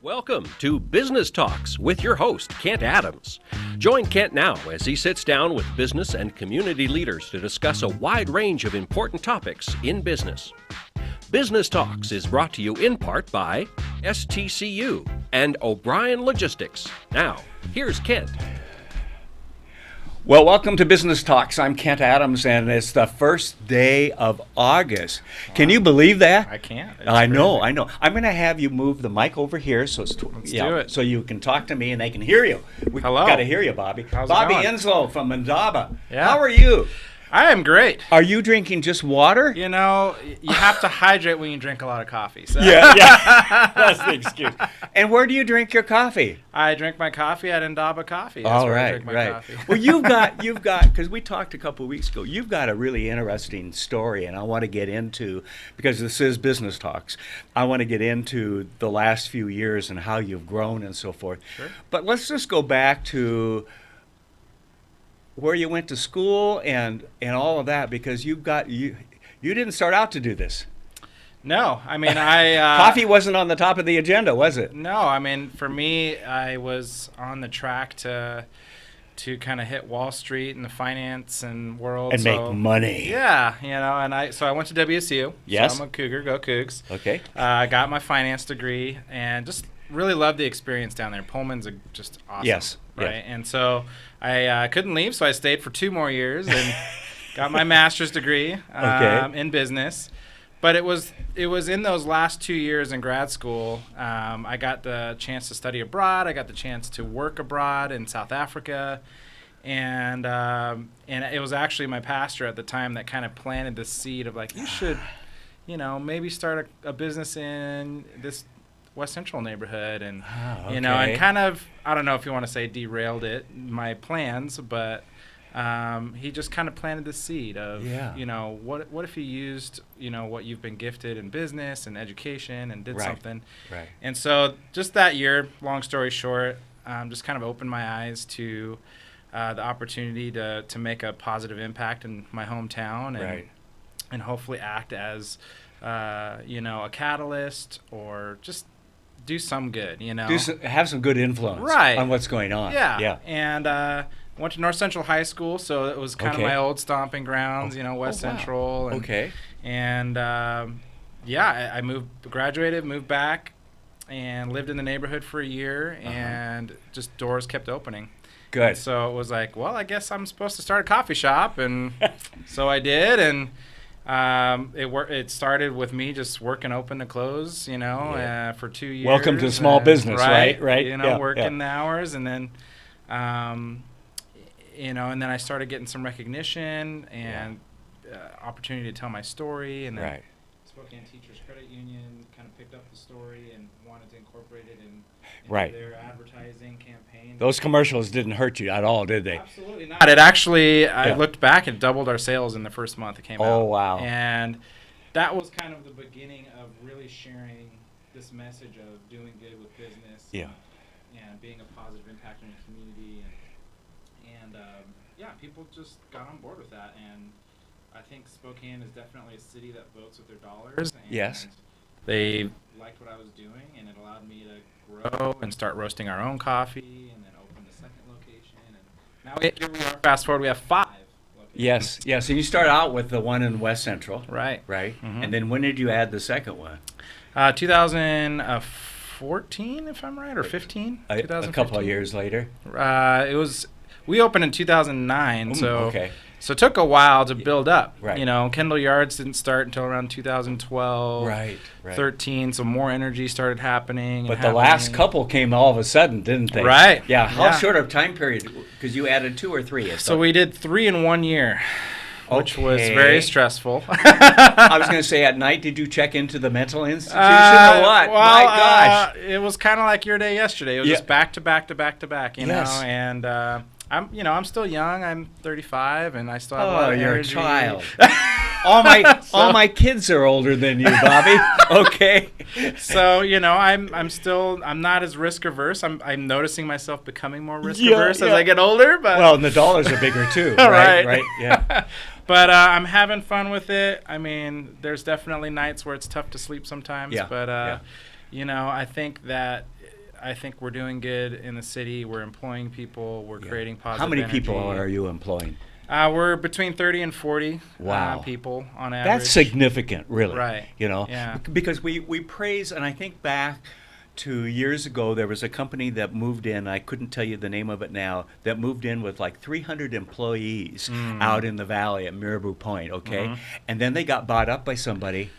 Welcome to Business Talks with your host, Kent Adams. Join Kent now as he sits down with business and community leaders to discuss a wide range of important topics in business. Business Talks is brought to you in part by STCU and O'Brien Logistics. Now, here's Kent. Well, welcome to Business Talks. I'm Kent Adams, and it's the first day of August. Wow. Can you believe that? I can't. I know. I'm going to have you move the mic over here so it's do it. So you can talk to me and they can hear you. We Hello. got to hear you, Bobby. How's Bobby it going? Enslow from Indaba. Yeah. How are you? I am great. Are you drinking just water? You know, you have to hydrate when you drink a lot of coffee. So. Yeah. That's the excuse. And where do you drink your coffee? I drink my coffee at Indaba Coffee. That's All where I right, drink my right. coffee. Well, you've got, because we talked a couple of weeks ago, you've got a really interesting story, and I want to get into, because this is Business Talks, I want to get into the last few years and how you've grown and so forth. Sure. But let's just go back to where you went to school and all of that, because you didn't start out to do this. No, I mean, Coffee wasn't on the top of the agenda, was it? No, I mean, for me, I was on the track to kind of hit Wall Street and the finance and world. And make money. Yeah, you know, and I went to WSU. Yes. So I'm a Cougar, go Cougs. Okay. I got my finance degree and just really loved the experience down there. Pullman's just awesome. Yes. Right. Yeah. And so I couldn't leave, so I stayed for 2 more years and got my master's degree in business. But it was in those last 2 years in grad school, I got the chance to study abroad. I got the chance to work abroad in South Africa. And it was actually my pastor at the time that kind of planted the seed of like, you should, maybe start a business in this West Central neighborhood. And, and kind of, I don't know if you want to say derailed my plans, but he just kind of planted the seed of, what if you used, what you've been gifted in business and education and did something. Right. And so just that year, long story short, just kind of opened my eyes to the opportunity to make a positive impact in my hometown and hopefully act as, a catalyst or just do some good, Have some good influence on what's going on. Yeah. And went to North Central High School, so it was kind of my old stomping grounds, West Central. And, And I graduated, moved back, and lived in the neighborhood for a year, and just doors kept opening. Good. And so it was like, well, I guess I'm supposed to start a coffee shop, and so I did, and it started with me just working open to close, for 2 years. Welcome to small business, right? Working the hours, and then, and then I started getting some recognition and opportunity to tell my story, and then Spokane Teachers Credit Union kind of picked up the story and wanted to incorporate it in their advertising campaign. Those commercials didn't hurt you at all, did they? Absolutely not. It actually, I looked back, it doubled our sales in the first month it came out. Oh, wow. And that was kind of the beginning of really sharing this message of doing good with business and being a positive impact on your community. And people just got on board with that. And I think Spokane is definitely a city that votes with their dollars. And yes. They liked what I was doing, and it allowed me to grow and start roasting our own coffee, and then open the second location. And now here we are. Fast forward, we have 5 locations. Yes. And you start out with the one in West Central. Right. Mm-hmm. And then when did you add the second one? 2014, if I'm right, or 15. A couple of years later. We opened in 2009, so it took a while to build up. Right. Kendall Yards didn't start until around 2012. Right. 13, so more energy started happening. But the last couple came all of a sudden, didn't they? Right. Yeah. How short of time period? Because you added 2 or 3. So we did 3 in 1 year. Which was very stressful. I was going to say, at night, did you check into the mental institution or what? Well, my gosh. It was kind of like your day yesterday. It was just back to back to back to back, know. And I'm still young. I'm 35, and I still have a lot of you're energy. a child. all my kids are older than you, Bobby. Okay. So I'm not as risk averse. I'm noticing myself becoming more risk averse as I get older. But and the dollars are bigger too. Right. Yeah. But I'm having fun with it. I mean, there's definitely nights where it's tough to sleep sometimes. Yeah. But I think that I think we're doing good in the city. We're employing people. We're creating positive How many energy. people are you employing? We're between 30 and 40 people on average. That's significant, really. Right. Because we praise, and I think back to years ago, there was a company that moved in, I couldn't tell you the name of it now, that moved in with like 300 employees out in the valley at Marabou Point, okay? Mm-hmm. And then they got bought up by somebody,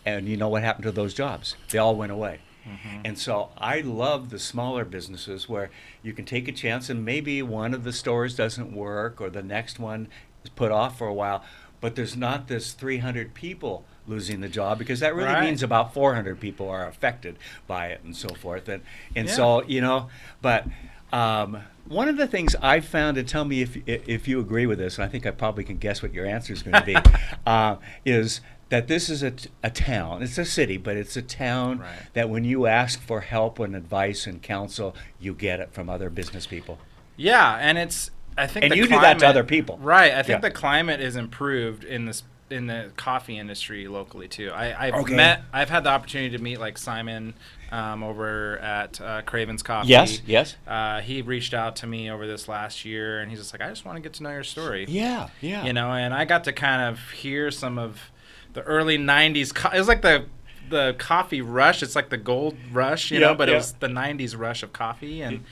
and you know what happened to those jobs? They all went away. Mm-hmm. And so I love the smaller businesses where you can take a chance and maybe one of the stores doesn't work or the next one is put off for a while, but there's not this 300 people losing the job, because that really means about 400 people are affected by it and so forth. And so, but one of the things I've found, and tell me if you agree with this, and I think I probably can guess what your answer is going to be, is that this is a town. It's a city, but it's a town that when you ask for help and advice and counsel, you get it from other business people. Yeah, and I think and you do that to other people. Right. I think the climate is improved in the coffee industry locally too. I've had the opportunity to meet like Simon over at Craven's Coffee. Yes. He reached out to me over this last year, and he's just like, I just want to get to know your story. Yeah. And I got to kind of hear some of the early 90s. It was like the coffee rush. It's like the gold rush, but it was the 90s rush of coffee. And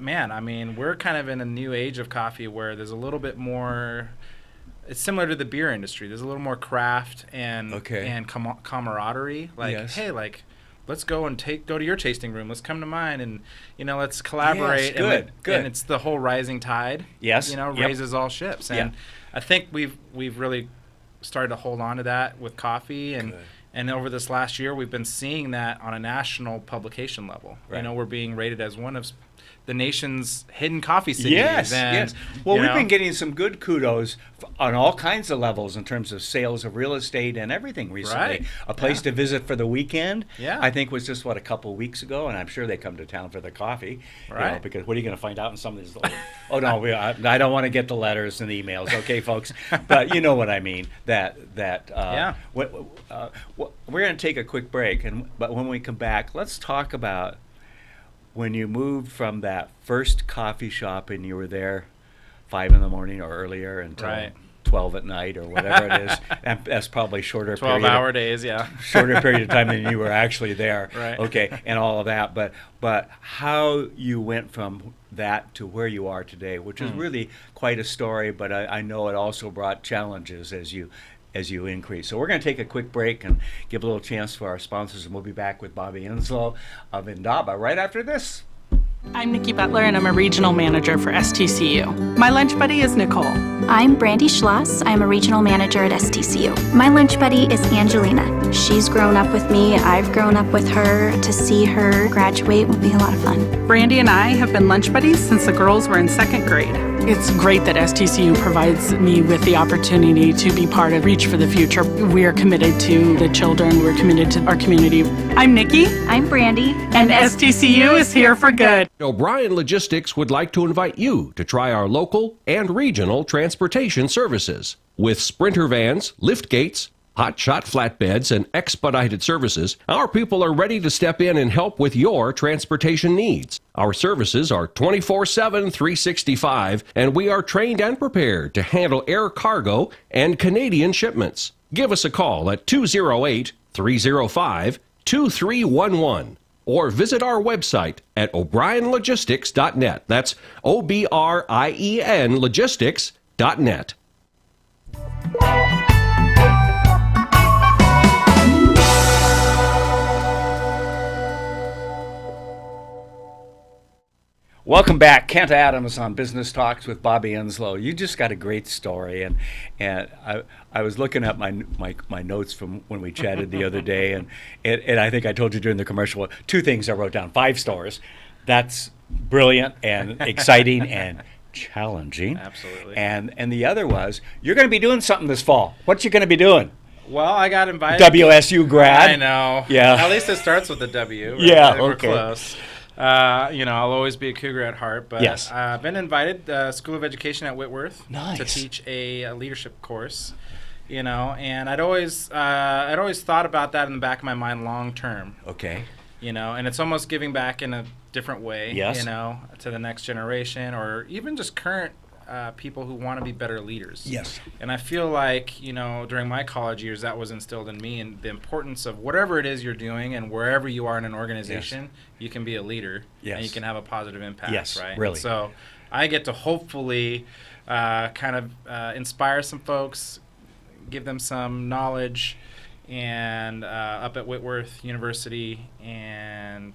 man, I mean, we're kind of in a new age of coffee where there's a little bit more. It's similar to the beer industry. There's a little more craft and camaraderie. Like, hey, like, let's go to your tasting room. Let's come to mine, and let's collaborate. Yes, good. And it's the whole rising tide. Yes, raises all ships. And I think we've really started to hold on to that with coffee, and over this last year, we've been seeing that on a national publication level. Right. We're being rated as one of the nation's hidden coffee cities. Yes. Well, we've been getting some good kudos on all kinds of levels in terms of sales of real estate and everything recently. Right. A place to visit for the weekend, Yeah. I think was just, a couple of weeks ago, and I'm sure they come to town for the coffee. Right. Because what are you going to find out in some of these? I don't want to get the letters and the emails, okay, folks? But you know what I mean. We're going to take a quick break, but when we come back, let's talk about when you moved from that first coffee shop and you were there 5 a.m. or earlier until 12 at night or whatever it is. And that's probably shorter 12-hour days, yeah. Shorter period of time than you were actually there. Right. Okay, and all of that. But how you went from that to where you are today, which is really quite a story, but I know it also brought challenges as you increase. So we're going to take a quick break and give a little chance for our sponsors, and we'll be back with Bobby Enslow of Indaba right after this. I'm Nikki Butler, and I'm a regional manager for STCU. My lunch buddy is Nicole. I'm Brandy Schloss. I'm a regional manager at STCU. My lunch buddy is Angelina. She's grown up with me. I've grown up with her. To see her graduate will be a lot of fun. Brandy and I have been lunch buddies since the girls were in 2nd grade. It's great that STCU provides me with the opportunity to be part of Reach for the Future. We are committed to the children. We're committed to our community. I'm Nikki. I'm Brandy. And STCU is here for good. O'Brien Logistics would like to invite you to try our local and regional transportation services. With Sprinter vans, lift gates, hot shot flatbeds, and expedited services, our people are ready to step in and help with your transportation needs. Our services are 24/7, 365, and we are trained and prepared to handle air cargo and Canadian shipments. Give us a call at 208-305-2311 or visit our website at o'brienlogistics.net. That's OBRIEN logistics.net. Welcome back. Kent Adams on Business Talks with Bobby Enslow. You just got a great story, and I was looking at my notes from when we chatted the other day, and I think I told you during the commercial, 2 things I wrote down. 5 stores. That's brilliant and exciting and challenging. Absolutely. And the other was, you're going to be doing something this fall. What you going to be doing? Well, I got invited. WSU grad. I know. Yeah. At least it starts with a W. Right? Yeah, We're okay. close. I'll always be a Cougar at heart, but yes. I've been invited to School of Education at Whitworth to teach a leadership course, and I'd always thought about that in the back of my mind long term. Okay. and it's almost giving back in a different way, Yes. to the next generation, or even just current people who want to be better leaders. Yes. And I feel like, during my college years, that was instilled in me, and the importance of whatever it is you're doing and wherever you are in an organization, you can be a leader, and you can have a positive impact, Yes, right? really. So I get to hopefully kind of inspire some folks, give them some knowledge, and up at Whitworth University, and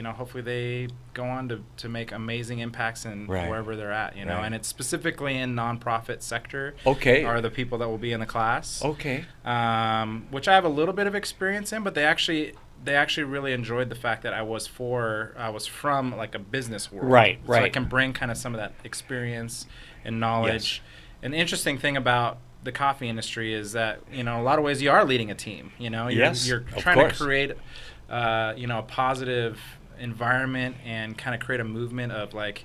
hopefully they go on to make amazing impacts in wherever they're at, and it's specifically in nonprofit sector. Okay. Are the people that will be in the class. Okay. Which I have a little bit of experience in, but they actually really enjoyed the fact that I was from like a business world. Right. So I can bring kind of some of that experience and knowledge. Yes. And the interesting thing about the coffee industry is that, in a lot of ways you are leading a team, you're trying to create a positive environment and kind of create a movement of like,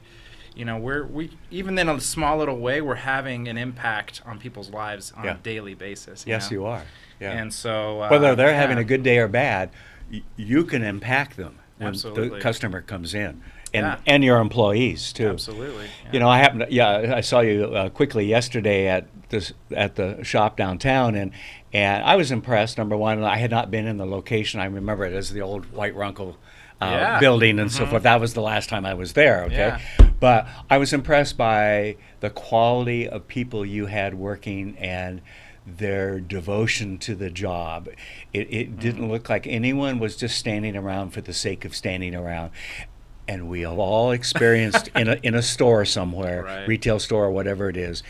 we even in a small little way, we're having an impact on people's lives on a daily basis. Yes, you are. Yeah. And so whether they're having a good day or bad, you can impact them when Absolutely. the customer comes in, and your employees too. Absolutely. Yeah. I saw you quickly yesterday at the shop downtown, and I was impressed. Number one, I had not been in the location. I remember it as the old White Runkle building and so forth. That was the last time I was there. Okay, but I was impressed by the quality of people you had working and their devotion to the job. It didn't look like anyone was just standing around for the sake of standing around. And we have all experienced in a store somewhere, retail store or whatever it is,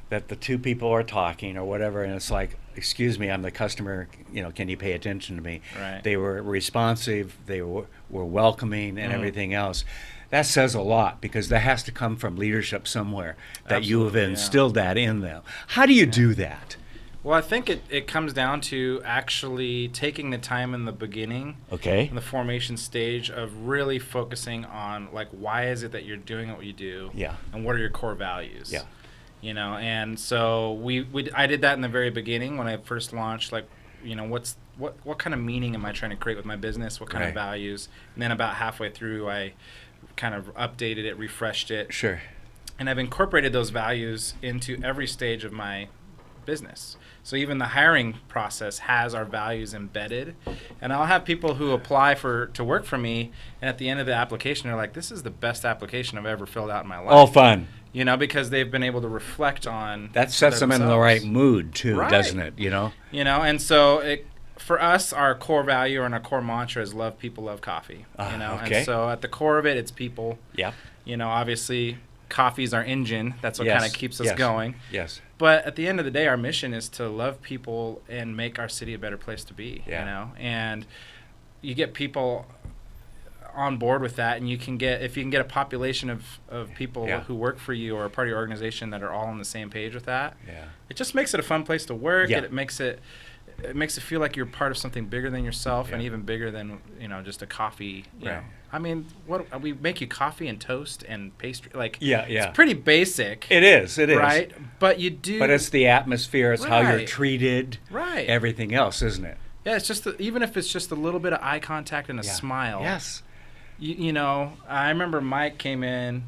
that the two people are talking or whatever, and it's like, excuse me, I'm the customer, can you pay attention to me? Right. They were responsive, they were welcoming and everything else. That says a lot, because that has to come from leadership somewhere, that you have instilled that in them. How do you do that? Well, I think it comes down to actually taking the time in the beginning, in the formation stage, of really focusing on, like, why is it that you're doing what you do, and what are your core values, and so I did that in the very beginning when I first launched, like, what kind of meaning am I trying to create with my business, what kind of values, and then about halfway through I kind of updated it, refreshed it, and I've incorporated those values into every stage of my business. So even the hiring process has our values embedded, and I'll have people who apply to work for me, and at the end of the application they're like, this is the best application I've ever filled out in my life. All fun. Because they've been able to reflect on that sets them in the right mood too, doesn't it? And so for us, our core value and our core mantra is love people, love coffee. And so at the core of it, it's people. Obviously coffee's our engine. That's what kind of keeps us going. But at the end of the day, our mission is to love people and make our city a better place to be. And you get people on board with that, and if you can get a population of people who work for you or a part of your organization that are all on the same page with that, it just makes it a fun place to work. It makes it feel like you're part of something bigger than yourself, and even bigger than just a coffee. You know. I mean, we make you coffee and toast and pastry. Like, it's pretty basic. It is, right? But you do. But it's the atmosphere. It's how you're treated. Right. Everything else, isn't it? Yeah, it's just even if it's just a little bit of eye contact and a smile. Yes. I remember Mike came in.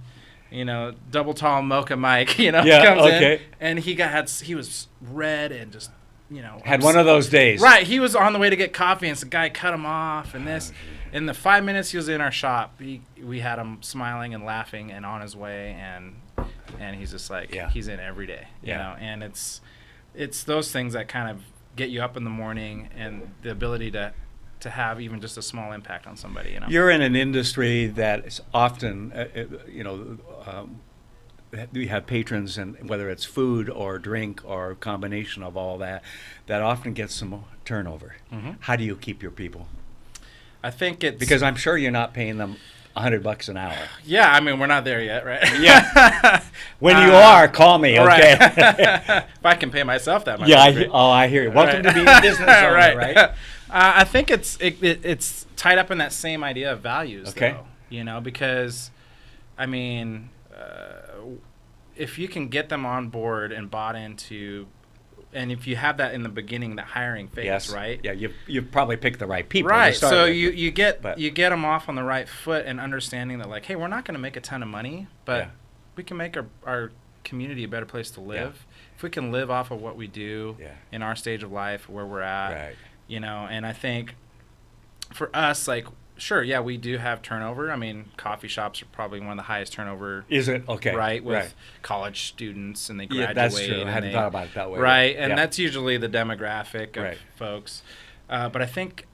Double tall mocha Mike. Comes in, and he was red and just. Had one of those days. Right. He was on the way to get coffee, and some guy cut him off, and this. In the 5 minutes he was in our shop, we had him smiling and laughing and on his way, and he's just like, he's in every day, you know. And it's those things that kind of get you up in the morning, and the ability to have even just a small impact on somebody, You're in an industry that is often, we have patrons, and whether it's food or drink or a combination of all that often gets some turnover. How do you keep your people? I think it's because I'm sure you're not paying them $100 an hour. Yeah, I mean, we're not there yet, right? Yeah. When you are, call me, okay? Right. If I can pay myself that much. Yeah. I hear you. Welcome to being a business owner, right? I think it's tied up in that same idea of values, though. Because, I mean, if you can get them on board and bought into and if you have that in the beginning, that hiring phase, yes. right? Yeah, you've probably picked the right people. Right. To start So with, you get them off on the right foot and understanding that, like, hey, we're not going to make a ton of money, but we can make our community a better place to live. If we can live off of what we do in our stage of life, where we're at, you know. And I think for us, like, sure, yeah, we do have turnover. I mean, coffee shops are probably one of the highest turnover. Is it? Okay. Right, with college students, and they graduate. Yeah, that's true. I hadn't thought about it that way. Right, and that's usually the demographic of folks. But I think,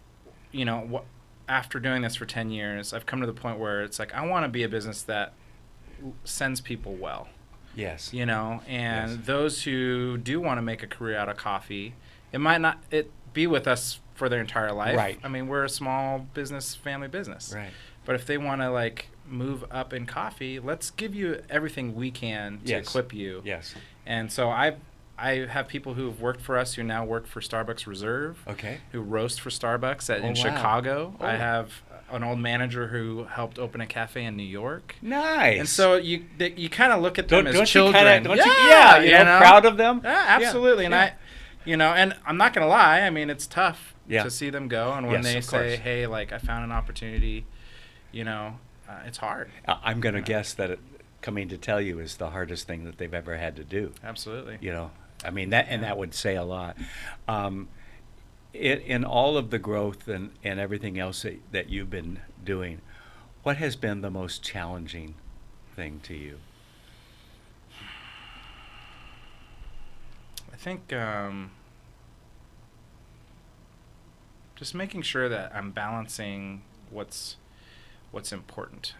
you know, after doing this for 10 years, I've come to the point where it's like, I want to be a business that sends people well. Yes. You know, and those who do want to make a career out of coffee, it might not be with us for their entire life. Right. I mean, we're a small business, family business. Right. But if they want to, like, move up in coffee, let's give you everything we can to equip you. Yes. And so I have people who have worked for us who now work for Starbucks Reserve. Okay. Who roast for Starbucks in Chicago. I have an old manager who helped open a cafe in New York. Nice. And so you kind of look at them as children. You know, proud of them. Yeah, absolutely. And and I'm not going to lie. I mean, it's tough to see them go. And when they say, hey, like, I found an opportunity, you know, it's hard. I'm going to guess that coming to tell you is the hardest thing that they've ever had to do. Absolutely. You know, I mean, that would say a lot. In all of the growth and everything else that you've been doing, what has been the most challenging thing to you? I think just making sure that I'm balancing what's important,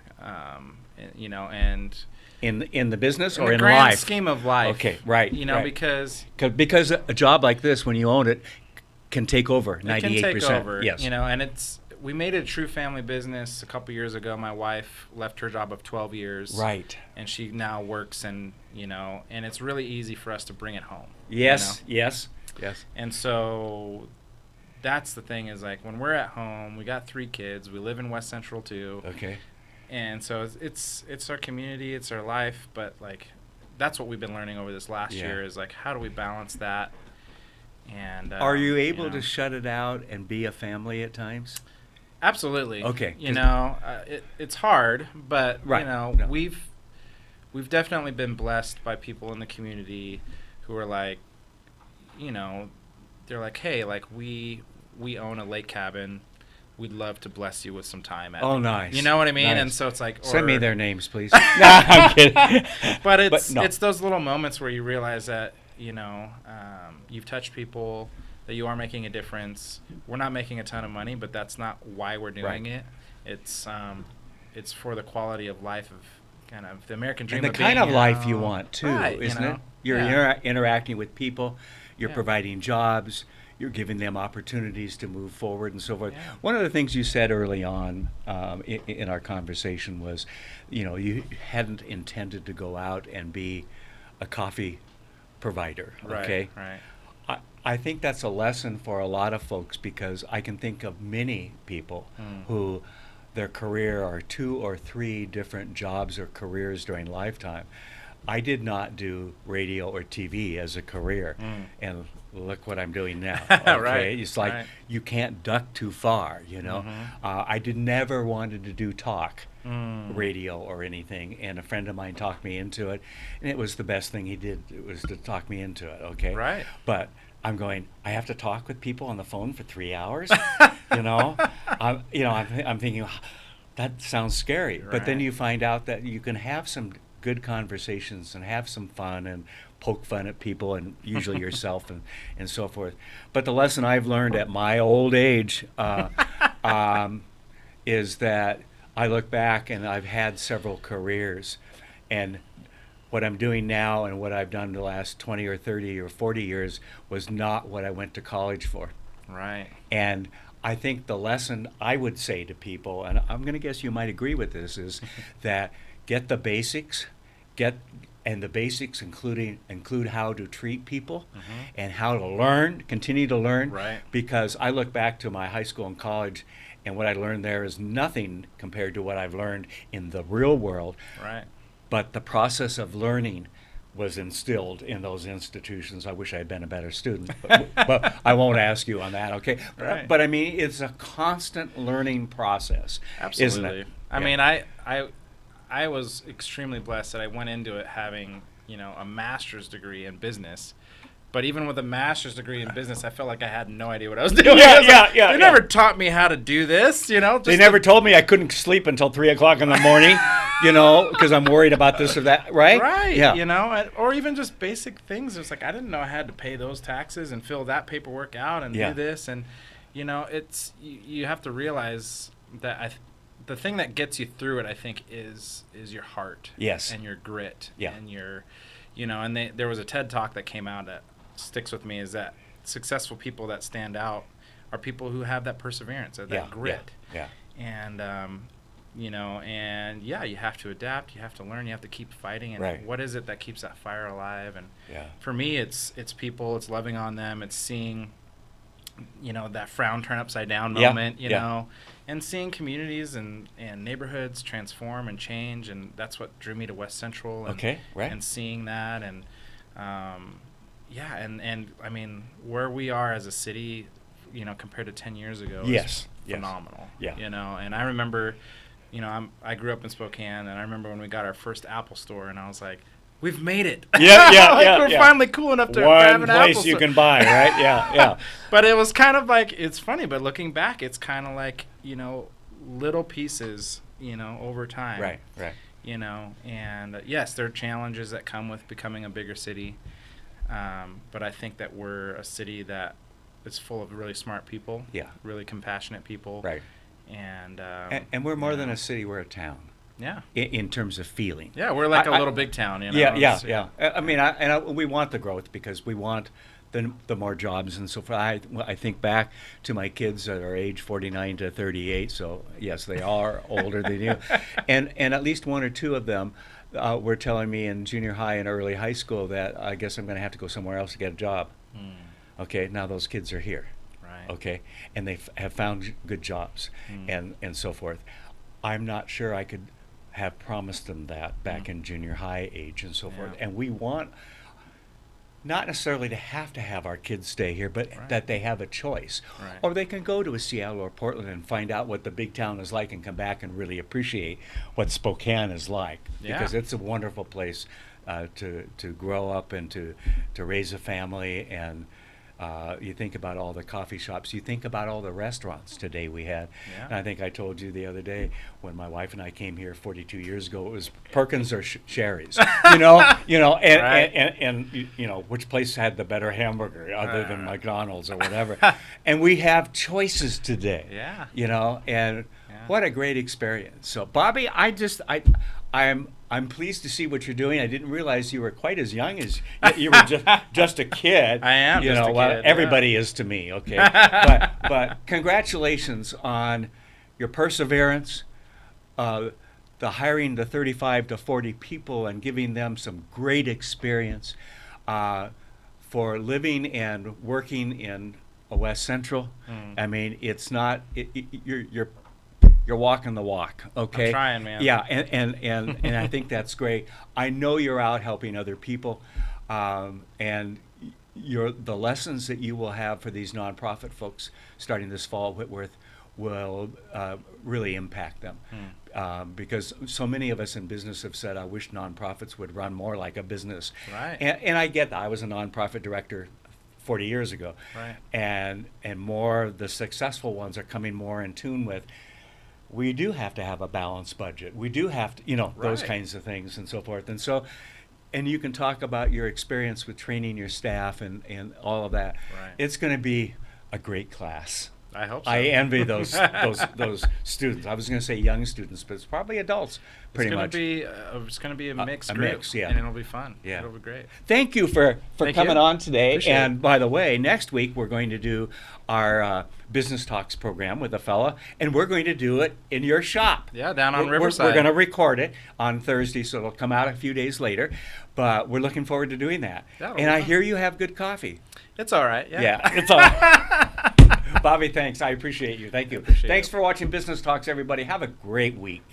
you know, and in the business or in in the grand life? scheme of life. Okay, right. You know, right. because a job like this, when you own it, can take over 98%. It can take over. Yes. You know, and we made it a true family business a couple years ago. My wife left her job of 12 years. Right. And she now works, and you know, and it's really easy for us to bring it home. Yes. You know? Yes. And so that's the thing, is like, when we're at home, we got 3 kids. We live in West Central too. Okay. And so it's our community, it's our life, but like, that's what we've been learning over this last year, is like, how do we balance that? And are you able to shut it out and be a family at times? Absolutely. Okay. You know, it's hard, but you know, we've definitely been blessed by people in the community who are like, you know, they're like, hey, like, we own a lake cabin. We'd love to bless you with some time at it. Nice. You know what I mean? Nice. And so it's like, send me their names, please. No, I'm kidding. But it's those little moments where you realize that, you know, you've touched people, that you are making a difference. We're not making a ton of money, but that's not why we're doing it. It's for the quality of life, of kind of the American dream. And the kind of life you want too, isn't it? You're interacting with people. You're providing jobs. You're giving them opportunities to move forward and so forth. Yeah. One of the things you said early on in our conversation was, you know, you hadn't intended to go out and be a coffee provider. Okay. Right. I think that's a lesson for a lot of folks, because I can think of many people who their career are 2 or 3 different jobs or careers during lifetime. I did not do radio or TV as a career, and look what I'm doing now. Okay? Right. It's like you can't duck too far, you know. I never wanted to do talk radio or anything, and a friend of mine talked me into it, and it was the best thing he did. It was to talk me into it. Okay. Right. But I'm going, I have to talk with people on the phone for 3 hours, you know. I'm thinking, that sounds scary. Right. But then you find out that you can have some good conversations and have some fun and poke fun at people, and usually yourself and so forth. But the lesson I've learned at my old age is that I look back and I've had several careers, and what I'm doing now and what I've done the last 20 or 30 or 40 years was not what I went to college for. Right. And I think the lesson I would say to people, and I'm going to guess you might agree with this, is that get the basics, and the basics include how to treat people and how to continue to learn. Right. Because I look back to my high school and college, and what I learned there is nothing compared to what I've learned in the real world. Right. But the process of learning was instilled in those institutions. I wish I had been a better student, but I won't ask you on that, okay? Right. But I mean, it's a constant learning process, Absolutely. isn't it? I mean, I was extremely blessed that I went into it having, a master's degree in business. But even with a master's degree in business, I felt like I had no idea what I was doing. They never taught me how to do this, They never told me I couldn't sleep until 3 o'clock in the morning, because I'm worried about this or that, right? Right. Yeah. Or even just basic things. It's like I didn't know I had to pay those taxes and fill that paperwork out and do this. And, it's you have to realize that the thing that gets you through it, I think, is your heart. Yes. And your grit. Yeah. And your, and there was a TED Talk that came out that sticks with me, is that successful people that stand out are people who have that perseverance, that grit. Yeah. And, you have to adapt, you have to learn, you have to keep fighting. And what is it that keeps that fire alive? And for me, it's people, it's loving on them, it's seeing, that frown turn upside down moment, you know, and seeing communities and neighborhoods transform and change. And that's what drew me to West Central. And, and seeing that. And, and I mean, where we are as a city, compared to 10 years ago, is phenomenal. Yeah. And I remember, I grew up in Spokane, and I remember when we got our first Apple store, and I was like, we've made it. We're finally cool enough to have an Apple store. One place you can buy, right? Yeah. But it was kind of like, it's funny, but looking back, it's kind of like, little pieces, over time. Right. And yes, there are challenges that come with becoming a bigger city. But I think that we're a city that is full of really smart people, really compassionate people, right? And we're more than a city; we're a town. Yeah. In terms of feeling. Yeah, we're like a little big town. Yeah. I mean, we want the growth because we want the more jobs and so forth. I think back to my kids that are age 49 to 38. So yes, they are older than you, and at least one or two of them. Were telling me in junior high and early high school that I guess I'm going to have to go somewhere else to get a job. Okay, now those kids are here. Right. Okay, and they have found good jobs and so forth. I'm not sure I could have promised them that back in junior high age and so forth. And we want not necessarily to have our kids stay here, but that they have a choice. Right. Or they can go to a Seattle or Portland and find out what the big town is like and come back and really appreciate what Spokane is like. Because it's a wonderful place to grow up and to raise a family. And you think about all the coffee shops. You think about all the restaurants today we had. Yeah. And I think I told you the other day when my wife and I came here 42 years ago, it was Perkins or Sherry's. And which place had the better hamburger other than McDonald's or whatever. And we have choices today. Yeah. And what a great experience. So Bobby, I'm pleased to see what you're doing. I didn't realize you were quite as young as you were just a kid. I am just a kid. Well, everybody is to me, okay? but congratulations on your perseverance, the hiring the 35 to 40 people and giving them some great experience, for living and working in West Central. I mean, it's not you're walking the walk, okay? I'm trying, man. Yeah, and I think that's great. I know you're out helping other people, and the lessons that you will have for these nonprofit folks starting this fall at Whitworth will really impact them. Because so many of us in business have said, I wish nonprofits would run more like a business. Right. And I get that. I was a nonprofit director 40 years ago. Right. And more of the successful ones are coming more in tune with, we do have to have a balanced budget. We do have to, those kinds of things and so forth. And so, and you can talk about your experience with training your staff and all of that. Right. It's going to be a great class. I hope so. I envy those students. I was going to say young students, but it's probably adults, pretty much. It's going to be a mixed group, mix, yeah. and it'll be fun. Yeah. It'll be great. Thank you for coming on today. Appreciate and it. by the way, next week we're going to do our Business Talks program with a fella, and we're going to do it in your shop. Yeah, down on Riverside. We're going to record it on Thursday, so it'll come out a few days later. But we're looking forward to doing that. And I hear you have good coffee. It's all right. Yeah. Yeah, it's all right. Bobby, thanks. I appreciate you. Thank you. Thanks for watching Business Talks, everybody. Have a great week.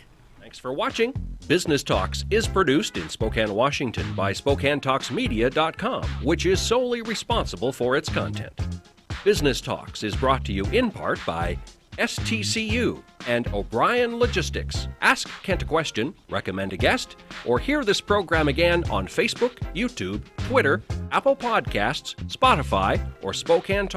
Thanks for watching. Business Talks is produced in Spokane, Washington by SpokaneTalksMedia.com, which is solely responsible for its content. Business Talks is brought to you in part by STCU and O'Brien Logistics. Ask Kent a question, recommend a guest, or hear this program again on Facebook, YouTube, Twitter, Apple Podcasts, Spotify, or Spokane Talks.